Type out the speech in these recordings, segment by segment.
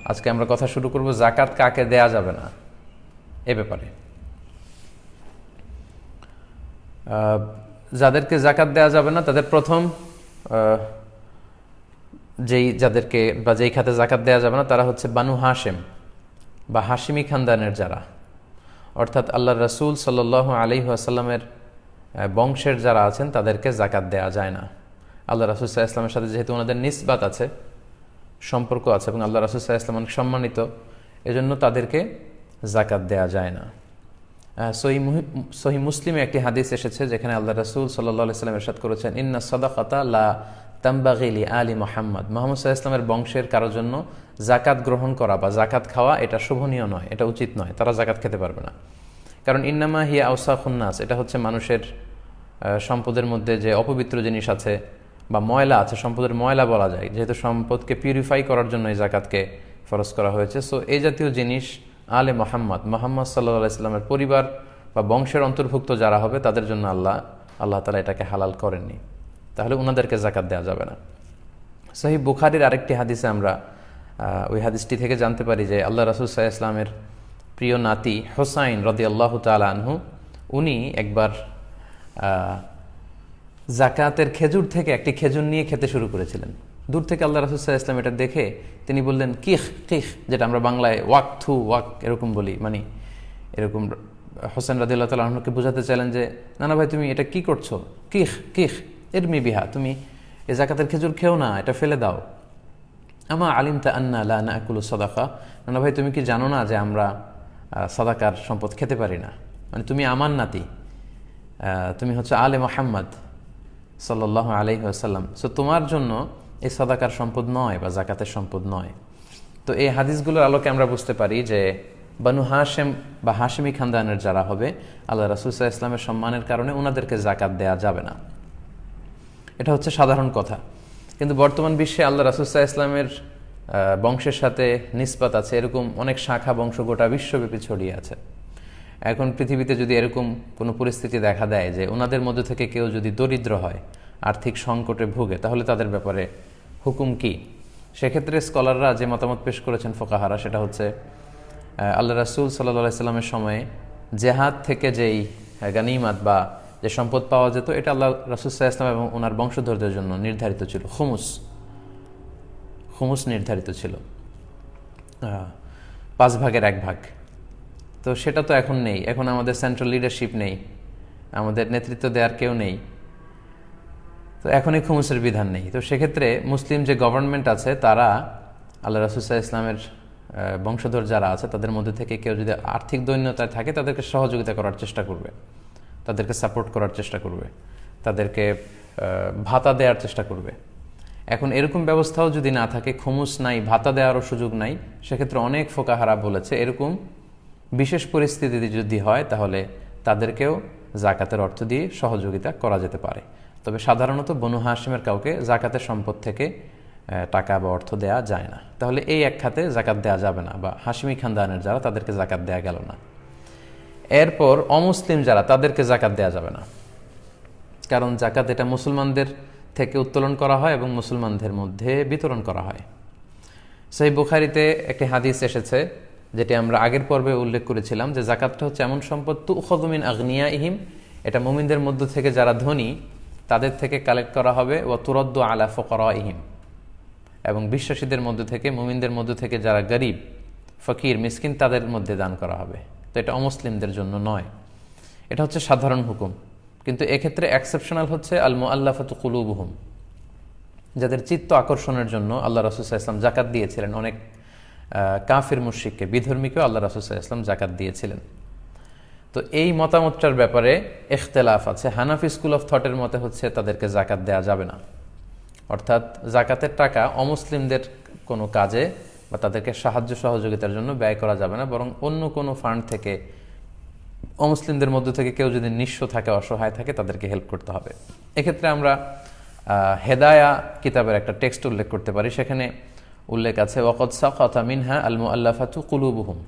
আজকে আমরা কথা শুরু করব যাকাত কাকে দেয়া যাবে না এ ব্যাপারে। যাদেরকে যাকাত দেয়া যাবে না তাদের প্রথম যাদেরকে বা যেই খাতে যাকাত দেয়া যাবে না তারা হচ্ছে বানু হাশেম বা হাশিমি খানদানের যারা, অর্থাৎ আল্লাহ রাসূল সাল্লাল্লাহু আলাইহি ওয়াসাল্লামের বংশের যারা আছেন তাদেরকে যাকাত দেয়া যায় না। আল্লাহ রাসূল সাল্লাল্লাহু আলাইহি ওয়াসাল্লামের সাথে যেহেতু ওনাদের নিসবাত আছে, সম্পর্ক আছে, এবং আল্লাহ রাসূল সাল্লাল্লাহু আলাইহি ওয়াসাল্লাম অনেক সম্মানিত, এজন্য তাদেরকে যাকাত দেয়া যায় না। সহিহ মুসলিমে একটি হাদিস এসেছে যেখানে আল্লাহ রাসূল সাল্লাল্লাহু আলাইহি ওয়াসাল্লাম ইরশাদ করেছেন, ইন্না সাদাকাতা লা তামবাগি লি আলি মুহাম্মদ, মুহাম্মদ সাল্লাল্লাহু আলাইহি ওয়াসাল্লামের বংশের কারোর জন্য যাকাত গ্রহণ করা বা যাকাত খাওয়া এটা শোভনীয় নয়, এটা উচিত নয়, তারা যাকাত খেতে পারবে না। কারণ ইন্নামা হিয়া আওসাখুন নাস, এটা হচ্ছে মানুষের সম্পদের মধ্যে যে অপবিত্র জিনিস আছে বা ময়লা আছে, সম্পদের ময়লা বলা যায়, যেহেতু সম্পদকে পিউরিফাই করার জন্য এই যাকাতকে ফরজ করা হয়েছে। সো এই জাতীয় জিনিস আলে মুহাম্মদ সাল্লাল্লাহু আলাইহি ওয়াসাল্লামের পরিবার বা বংশের অন্তর্ভুক্ত যারা হবে তাদের জন্য আল্লাহ তাআলা এটাকে হালাল করেননি, তাহলে ওনাদেরকে যাকাত দেওয়া যাবে না। সহিহ বুখারীর আরেকটি হাদিসে আমরা ওই হাদিসটি থেকে জানতে পারি যে আল্লাহ রাসূল সাল্লাল্লাহু আলাইহি ওয়াসাল্লামের প্রিয় নাতি হোসাইন রাদিয়াল্লাহু তাআলা আনহু, উনি একবার যাকাতের খেজুর থেকে একটি খেজুর নিয়ে খেতে শুরু করেছিলেন। দূর থেকে আল্লাহ রাসূল সাল্লাল্লাহু আলাইহি ওয়াসাল্লাম এটা দেখে তিনি বললেন কিখ কিখ, যেটা আমরা বাংলায় ওয়াক থু ওয়াক এরকম বলি, মানে এরকম হোসেন রাদিয়াল্লাহু তাআলা আনহুকে বোঝাতে চাইলেন যে নানা ভাই তুমি এটা কি করছো, কিখ কিখ ইরমি বিহা, তুমি এই যাকাতের খেজুর খেও না, এটা ফেলে দাও। আমা আলিমতা আন্না লা নাকুলু সাদাকা, নানা ভাই তুমি কি জানো না যে আমরা সাদাকার সম্পদ খেতে পারি না, মানে তুমি আমার নাতি, তুমি হচ্ছে আলে মুহাম্মদ সাল্লাল্লাহু আলাইহি ওয়াসাল্লাম, সো তোমার জন্য এই সাদাকার সম্পদ নয় বা যাকাতের সম্পদ নয়। তো এই হাদিসগুলোর আলোকে আমরা বুঝতে পারি যে বানু হাশেম বা হাশিমি খানদানের যারা হবে আল্লাহ রাসূল সাল্লাল্লাহু আলাইহি ওয়াসাল্লামের সম্মানের কারণে ওনাদেরকে যাকাত দেয়া যাবে না, এটা হচ্ছে সাধারণ কথা। কিন্তু বর্তমান বিশ্বে আল্লাহ রাসূল সাল্লাল্লাহু আলাইহি ওয়াসাল্লামের বংশের সাথে নিসবত আছে এরকম অনেক শাখা বংশ গোটা বিশ্বব্যাপী ছড়িয়ে আছে। এখন পৃথিবীতে যদি এরকম কোনো পরিস্থিতি দেখা দেয় যে ওনাদের মধ্যে থেকে কেউ যদি দরিদ্র হয়, আর্থিক সংকটে ভোগে, তাহলে তাদের ব্যাপারে হুকুম কি? সেক্ষেত্রে স্কলাররা যে মতামত পেশ করেছেন ফোকাহারা, সেটা হচ্ছে আল্লাহ রাসূল সাল্লাল্লাহু আলাইহি ওয়াসাল্লামের সময়ে জেহাদ থেকে যেই গানিমাত বা যে সম্পদ পাওয়া যেত, এটা আল্লাহ রাসূল সাল্লাল্লাহু আলাইহি ওয়াসাল্লাম এবং ওনার বংশধরদের জন্য নির্ধারিত ছিল, খুমুস নির্ধারিত ছিল, 1/5 তো সেটা তো এখন নেই। এখন আমাদের সেন্ট্রাল লিডারশিপ নেই, আমাদের নেতৃত্ব দেওয়ার কেউ নেই, তো এখন এই খুমুসের বিধান নেই। তো সেক্ষেত্রে মুসলিম যে গভর্নমেন্ট আছে তারা আল্লাহ রাসূল সাল্লাল্লাহু আলাইহি ওয়াসাল্লামের বংশধর যারা আছে তাদের মধ্যে থেকে কেউ যদি আর্থিক দৈন্যতায় থাকে তাদেরকে সহযোগিতা করার চেষ্টা করবে, তাদেরকে সাপোর্ট করার চেষ্টা করবে, তাদেরকে ভাতা দেওয়ার চেষ্টা করবে। এখন এরকম ব্যবস্থাও যদি না থাকে, খুমুস নাই, ভাতা দেওয়ারও সুযোগ নাই, সেক্ষেত্রে অনেক ফোকাহারা বলেছে এরকম বিশেষ পরিস্থিতি যদি হয় তাহলে তাদেরকেও যাকাতের অর্থ দিয়ে সহযোগিতা করা যেতে পারে। তবে সাধারণত বনু হাশিমের কাউকে যাকাতের সম্পদ থেকে টাকা বা অর্থ দেয়া যায় না, তাহলে এই এক খাতে যাকাত দেয়া যাবে না, বা হাশিমি খানদানের যারা তাদেরকে যাকাত দেয়া গেল না। এরপর অমুসলিম যারা তাদেরকে যাকাত দেয়া যাবে না, কারণ যাকাত এটা মুসলমানদের থেকে উত্তোলন করা হয় এবং মুসলমানদের মধ্যে বিতরণ করা হয়। সহিহ বুখারীতে একটি হাদিস এসেছে যেটি আমরা আগের পর্বে উল্লেখ করেছিলাম যে যাকাতটা হচ্ছে এমন সম্পদ তুখযু মিন আগনিয়াইহিম, এটা মুমিনদের মধ্য থেকে যারা ধনী তাদের থেকে কালেক্ট করা হবে, ওয়া তুরাদ্দু আলা ফুকারাইহিম, এবং বিশ্বাসীদের মধ্য থেকে, মুমিনদের মধ্য থেকে যারা গরিব ফকির মিসকিন তাদের মধ্যে দান করা হবে। তো এটা অমুসলিমদের জন্য নয়, এটা হচ্ছে সাধারণ হুকুম। কিন্তু এক্ষেত্রে এক্সেপশনাল হচ্ছে আল মুআল্লাফাতু কুলুবুহুম, যাদের চিত্ত আকর্ষণের জন্য আল্লাহ রাসূল সাল্লাল্লাহু আলাইহি ওয়াসাল্লাম যাকাত দিয়েছিলেন। অনেক কাফির মুশরিককে, বিধর্মীকেও আল্লাহ রাসূল সাল্লাল্লাহু আলাইহি ওয়াসাল্লাম যাকাত দিয়েছিলেন। তো এই মতামতটার ব্যাপারে ইখতিলাফ আছে। হানাফি স্কুল অফ থটের মতে হচ্ছে তাদেরকে যাকাত দেয়া যাবে না, অর্থাৎ যাকাতের টাকা অমুসলিমদের কোনো কাজে বা তাদেরকে সাহায্য সহযোগিতার জন্য ব্যয় করা যাবে না, বরং অন্য কোনো ফান্ড থেকে অমুসলিমদের মধ্য থেকে কেউ যদি নিঃস্ব থাকে, অসহায় থাকে, তাদেরকে হেল্প করতে হবে। এক্ষেত্রে আমরা হেদায়া কিতাবের একটা টেক্সট উল্লেখ করতে পারি, সেখানে উল্লেখ আছে ওয়াকাদ সাকাতা মিনহা আল মুআল্লাফাতু কুলুবুহুম,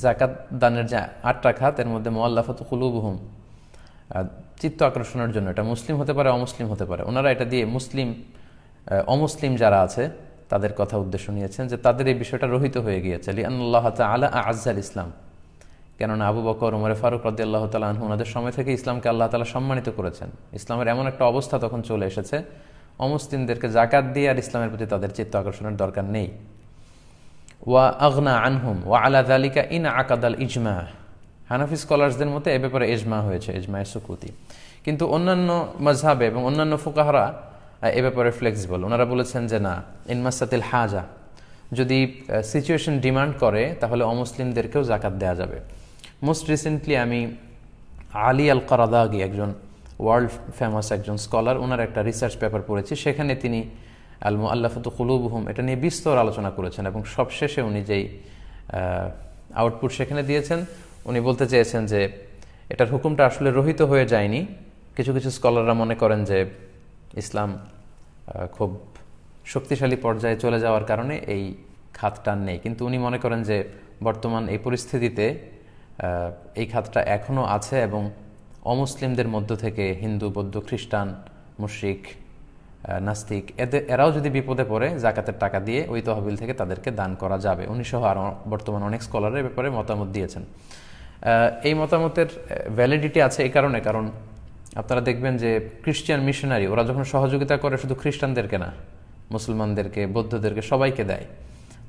যাকাত দানের যে 8টা খাত এর মধ্যে মুআল্লাফাতু কুলুবুহুম চিত্ত আকর্ষণের জন্য, এটা মুসলিম হতে পারে অমুসলিম হতে পারে, ওনারা এটা দিয়ে মুসলিম অমুসলিম যারা আছে তাদের কথা উদ্দেশ্য নিয়েছেন যে তাদের এই বিষয়টা রহিত হয়ে গিয়েছে লিআন্নাল্লাহ তাআলা আ'আজ্জাল ইসলাম, কেননা আবু বকর, ওমর ফারুক রাদিয়াল্লাহু তাআলা আনহু ওনাদের সময় থেকে ইসলামকে আল্লাহ তাআলা সম্মানিত করেছেন। ইসলামের এমন একটা অবস্থা তখন চলে এসেছে, অমুসলিমদেরকে জাকাত দিয়ে আর ইসলামের প্রতি তাদের চিত্ত আকর্ষণের দরকার নেই। ওয়া আগনা আনহুম ওয়া আলা যালিকা ইন আকাদাল ইজমা, হানাফি স্কলার্সদের মতে এ ব্যাপারে ইজমা হয়েছে, ইজমায়ে সুকুতি। কিন্তু অন্যান্য মাযহাবে এবং অন্যান্য ফুকাহারা এ ব্যাপারে ফ্লেক্সিবল। ওনারা বলেছেন যে না, ইনমাসাতিল হাজা, যদি সিচুয়েশন ডিমান্ড করে তাহলে অমুসলিমদেরকেও জাকাত দেওয়া যাবে। মোস্ট রিসেন্টলি আমি আলী আল কারাদাগি, একজন ওয়ার্ল্ড ফেমাস একজন স্কলার, ওনার একটা রিসার্চ পেপার পড়েছি। সেখানে তিনি আল মুআল্লাফাতু কুলুবুহুম এটা নিয়ে বিস্তর আলোচনা করেছেন এবং সবশেষে উনি যেই আউটপুট সেখানে দিয়েছেন, উনি বলতে চেয়েছেন যে এটার হুকুমটা আসলে রহিত হয়ে যায়নি। কিছু কিছু স্কলাররা মনে করেন যে ইসলাম খুব শক্তিশালী পর্যায়ে চলে যাওয়ার কারণে এই খাতটা নেই, কিন্তু উনি মনে করেন যে বর্তমান এই পরিস্থিতিতে এই খাতটা এখনও আছে এবং অমুসলিমদের মধ্য থেকে হিন্দু, বৌদ্ধ, খ্রিস্টান, মুশরিক, নাস্তিক এরাও যদি বিপদে পড়ে জাকাতের টাকা দিয়ে ওই তহবিল থেকে তাদেরকে দান করা যাবে। উনি সহ আর বর্তমান অনেক স্কলারের ব্যাপারে মতামত দিয়েছেন। এই মতামতের ভ্যালিডিটি আছে এই কারণে, কারণ আপনারা দেখবেন যে খ্রিস্টান মিশনারি ওরা যখন সহযোগিতা করে শুধু খ্রিস্টানদেরকে না, মুসলমানদেরকে, বৌদ্ধদেরকে, সবাইকে দেয়।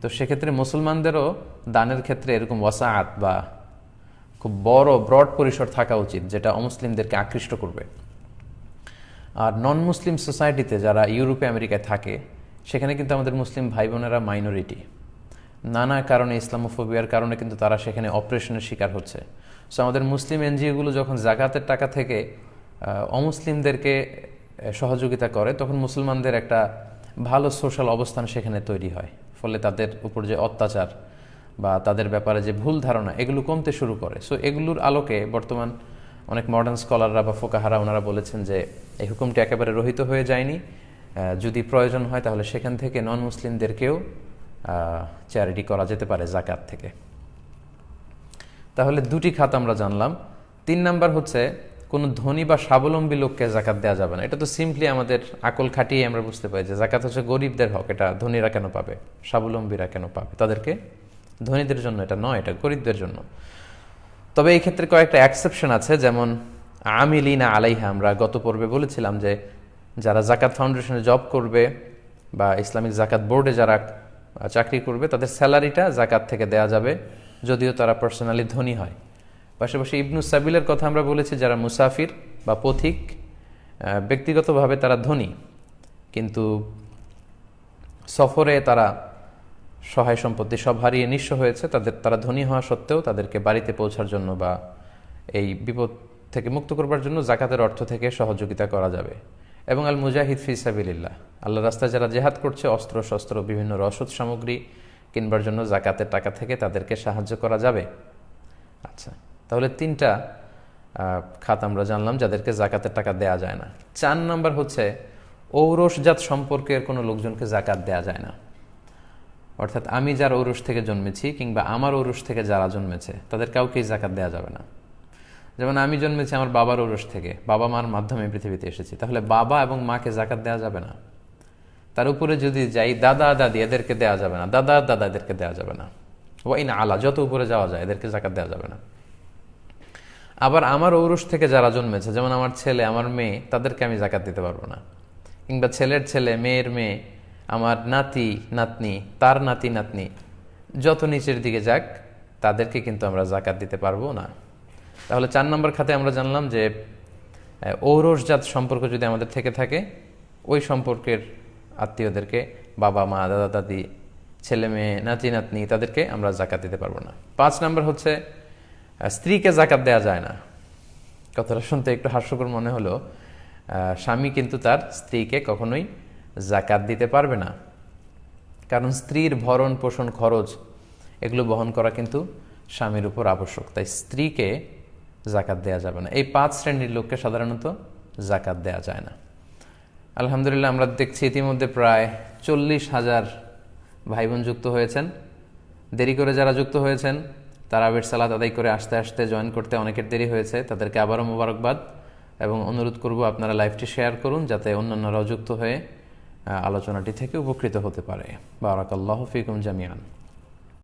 তো সেক্ষেত্রে মুসলমানদেরও দানের ক্ষেত্রে এরকম ওয়াসাআত বা খুব বড় ব্রড পরিসর থাকা উচিত, যেটা অমুসলিমদেরকে আকৃষ্ট করবে। আর নন মুসলিম সোসাইটিতে যারা ইউরোপে, আমেরিকায় থাকে, সেখানে কিন্তু আমাদের মুসলিম ভাই বোনেরা মাইনরিটি। নানা কারণে, ইসলামোফোবিয়ার কারণে কিন্তু তারা সেখানে অপারেশনের শিকার হচ্ছে। সো আমাদের মুসলিম এনজিওগুলো যখন জাকাতের টাকা থেকে অমুসলিমদেরকে সহযোগিতা করে, তখন মুসলমানদের একটা ভালো সোশ্যাল অবস্থান সেখানে তৈরি হয়। ফলে তাদের উপর যে অত্যাচার বা তাদের ব্যাপারে যে ভুল ধারণা, এগুলো কমতে শুরু করে। সো এগুলোর আলোকে বর্তমান অনেক মডার্ন স্কলাররা বা ফোকাহারা ওনারা বলেছেন যে এই হুকুমটি একেবারে রহিত হয়ে যায়নি, যদি প্রয়োজন হয় তাহলে সেখান থেকে নন মুসলিমদেরকেও চ্যারিটি করা যেতে পারে জাকাত থেকে। তাহলে দুটি খাত আমরা জানলাম। 3 নাম্বার হচ্ছে কোনো ধনী বা স্বাবলম্বী লোককে জাকাত দেওয়া যাবে না। এটা তো সিম্পলি আমাদের আকল খাটিয়ে আমরা বুঝতে পারি যে জাকাত হচ্ছে গরিবদের হক, এটা ধনীরা কেন পাবে, স্বাবলম্বীরা কেন পাবে, তাদেরকে, ধনীদের জন্য এটা নয়, এটা গরিবদের জন্য। তবে এই ক্ষেত্রে কয়েকটা এক্সেপশন আছে, যেমন আমিলিনা আলাইহা। আমরা গত পর্বে বলেছিলাম যে যারা জাকাত ফাউন্ডেশনে জব করবে বা ইসলামিক জাকাত বোর্ডে যারা চাকরি করবে, তাদের স্যালারিটা জাকাত থেকে দেয়া যাবে, যদিও তারা পার্সোনালি ধনী হয়। পাশাপাশি ইবনু সাবিলের কথা আমরা বলেছি, যারা মুসাফির বা পথিক, ব্যক্তিগতভাবে তারা ধনী, কিন্তু সফরে তারা সহায় সম্পত্তি সব হারিয়ে নিঃস্ব হয়েছে, তারা ধনী হওয়া সত্ত্বেও তাদেরকে বাড়িতে পৌঁছার জন্য বা এই বিপদ থেকে মুক্ত করবার জন্য জাকাতের অর্থ থেকে সহযোগিতা করা যাবে। এবং আল মুজাহিদ ফি সাবিলিল্লাহ, আল্লাহ রাস্তায় যারা জেহাদ করছে, অস্ত্র শস্ত্র বিভিন্ন রসদ সামগ্রী কিনবার জন্য জাকাতের টাকা থেকে তাদেরকে সাহায্য করা যাবে। আচ্ছা, তাহলে 3টা খাত আমরা জানলাম যাদেরকে জাকাতের টাকা দেয়া যায় না। 4 নাম্বার হচ্ছে ঔরসজাত সম্পর্কের কোনো লোকজনকে জাকাত দেয়া যায় না। অর্থাৎ আমি যার ঔরস থেকে জন্মেছি কিংবা আমার ঔরস থেকে যারা জন্মেছে, তাদের কাউকেই জাকাত দেওয়া যাবে না। যেমন আমি জন্মেছি আমার বাবার ঔরস থেকে, বাবা মার মাধ্যমে পৃথিবীতে এসেছি, তাহলে বাবা এবং মাকে জাকাত দেওয়া যাবে না। তার উপরে যদি যাই, দাদা দাদি, এদেরকে দেওয়া যাবে না, দাদা দাদা এদেরকে দেওয়া যাবে না। ওয়াইন আলা, যত উপরে যাওয়া যায় এদেরকে জাকাত দেওয়া যাবে না। আবার আমার ঔরস থেকে যারা জন্মেছে, যেমন আমার ছেলে, আমার মেয়ে, তাদেরকে আমি জাকাত দিতে পারবো না। কিংবা ছেলের ছেলে, মেয়ের মেয়ে, আমার নাতি নাতনি, তার নাতি নাতনি, যত নিচের দিকে যাক তাদেরকে কিন্তু আমরা জাকাত দিতে পারবো না। তাহলে 4 নম্বর খাতে আমরা জানলাম যে ঔরসজাত সম্পর্ক যদি আমাদের থেকে থাকে, ওই সম্পর্কের আত্মীয়দেরকে, বাবা মা, দাদা দাদি, ছেলে মেয়ে, নাতি নাতনি, তাদেরকে আমরা জাকাত দিতে পারবো না। 5 নম্বর হচ্ছে স্ত্রীকে জাকাত দেওয়া যায় না। কথাটা শুনতে একটু হাস্যকর মনে হলো, স্বামী কিন্তু তার স্ত্রীকে কখনোই জাকাত দিতে পারবে না, কারণ স্ত্রীর ভরণ পোষণ খরচ এগুলো বহন করা কিন্তু স্বামীর উপর আবশ্যক, তাই স্ত্রীকে জাকাত দেয়া যাবে না। এই 5 শ্রেণীর লোককে সাধারণত জাকাত দেয়া যায় না। আলহামদুলিল্লাহ, আমরা দেখছি ইতিমধ্যে প্রায় 40,000 ভাই বোন যুক্ত হয়েছেন। দেরি করে যারা যুক্ত হয়েছেন, তারাবির সালাত আদায় করে আসতে আসতে জয়েন করতে অনেকের দেরি হয়েছে, তাদেরকে আবারও মোবারকবাদ এবং অনুরোধ করব আপনারা লাইভটি শেয়ার করুন, যাতে অন্যান্যরাও যুক্ত হয়ে আলোচনাটি থেকে উপকৃত হতে পারে। বারাকাল্লাহু ফিকুম জামিআন।